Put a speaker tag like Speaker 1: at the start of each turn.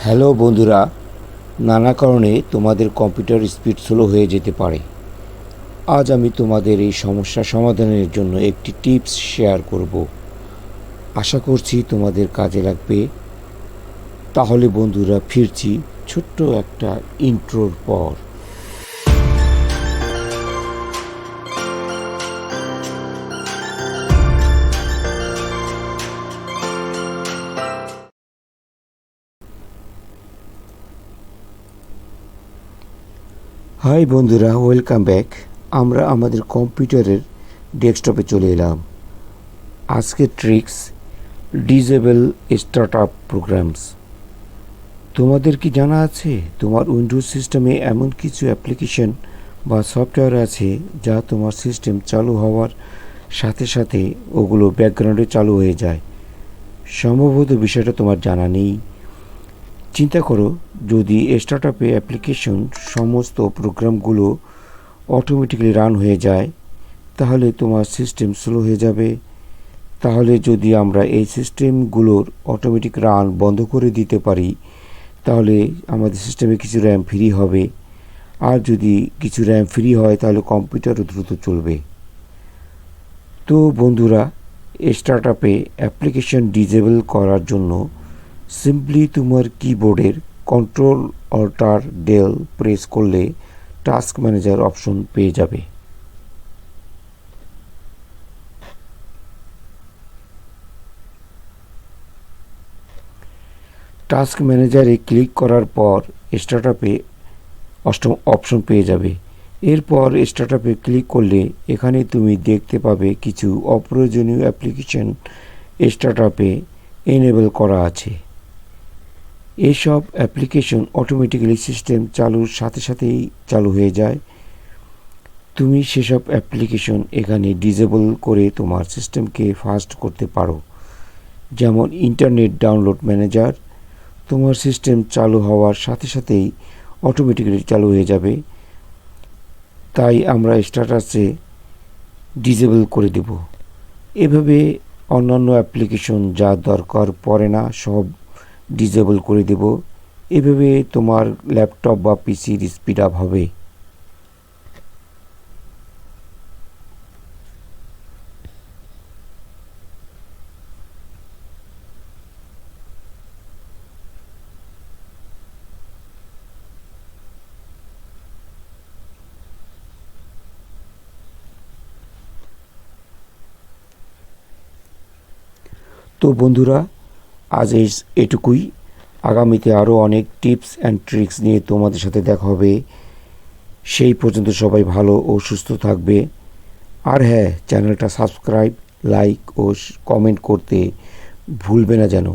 Speaker 1: Hello বন্ধুরা, নানা কারণে তোমাদের কম্পিউটার স্পিড স্লো হয়ে যেতে পারে। আজ আমি তোমাদের এই সমস্যা সমাধানের জন্য একটি টিপস শেয়ার করব। আশা করছি তোমাদের কাজে লাগবে। তাহলে বন্ধুরা, ফিরছি ছোট্ট একটা ইন্ট্রোর পর। হাই বন্ধুরা, ওয়েলকাম ব্যাক। আমরা আমাদের কম্পিউটারের ডেস্কটপে চলে এলাম। আজকের ট্রিক্স: ডিসেবল স্টার্টআপ প্রোগ্রামস। তোমাদের কি জানা আছে তোমার উইন্ডোজ সিস্টেমে এমন কিছু অ্যাপ্লিকেশন বা সফটওয়্যার আছে যা তোমার সিস্টেম চালু হওয়ার সাথে সাথে ওগুলো ব্যাকগ্রাউন্ডে চালু হয়ে যায়? সম্ভবত বিষয়টা তোমার জানা নেই। চিন্তা করো, যদি স্টার্টআপে অ্যাপ্লিকেশন সমস্ত প্রোগ্রামগুলো অটোমেটিক্যালি রান হয়ে যায়, তাহলে তোমার সিস্টেম স্লো হয়ে যাবে। তাহলে যদি আমরা এই সিস্টেমগুলোর অটোমেটিক রান বন্ধ করে দিতে পারি, তাহলে আমাদের সিস্টেমে কিছু র্যাম ফ্রি হবে। আর যদি কিছু র্যাম ফ্রি হয়, তাহলে কম্পিউটারও দ্রুত চলবে। তো বন্ধুরা, স্টার্টআপে অ্যাপ্লিকেশন ডিসেবল করার জন্য সিম্পলি তোমার কিবোর্ডের কন্ট্রোল অল্টার ডেল প্রেস করলে টাস্ক ম্যানেজার অপশন পেয়ে যাবে। টাস্ক ম্যানেজারে ক্লিক করার পর স্টার্টআপে অষ্টম অপশন পেয়ে যাবে। এরপর স্টার্টআপে ক্লিক করলে এখানে তুমি দেখতে পাবে কিছু অপ্রয়োজনীয় অ্যাপ্লিকেশন স্টার্টআপে এনেবল করা আছে। এইসব অ্যাপ্লিকেশন অটোমেটিক্যালি সিস্টেম চালুর সাথে সাথেই চালু হয়ে যায়। তুমি সেসব অ্যাপ্লিকেশন এখানে ডিসেবল করে তোমার সিস্টেমকে ফাস্ট করতে পারো। যেমন ইন্টারনেট ডাউনলোড ম্যানেজার, তোমার সিস্টেম চালু হওয়ার সাথে সাথেই অটোমেটিক্যালি চালু হয়ে যাবে। তাই আমরা স্ট্যাটাসে ডিসেবল করে দেব। এভাবে অন্যান্য অ্যাপ্লিকেশন যা দরকার পড়ে না সব ডিসেবল করে দেব। এভাবে তোমার ল্যাপটপ বা পিসির স্পিড আপ হবে। তো বন্ধুরা, আজ এটুকুই। আগামীতে আরও অনেক টিপস অ্যান্ড ট্রিক্স নিয়ে তোমাদের সাথে দেখা হবে। সেই পর্যন্ত সবাই ভালো ও সুস্থ থাকবে। আর হ্যাঁ, চ্যানেলটা সাবস্ক্রাইব, লাইক ও কমেন্ট করতে ভুলবে না যেন।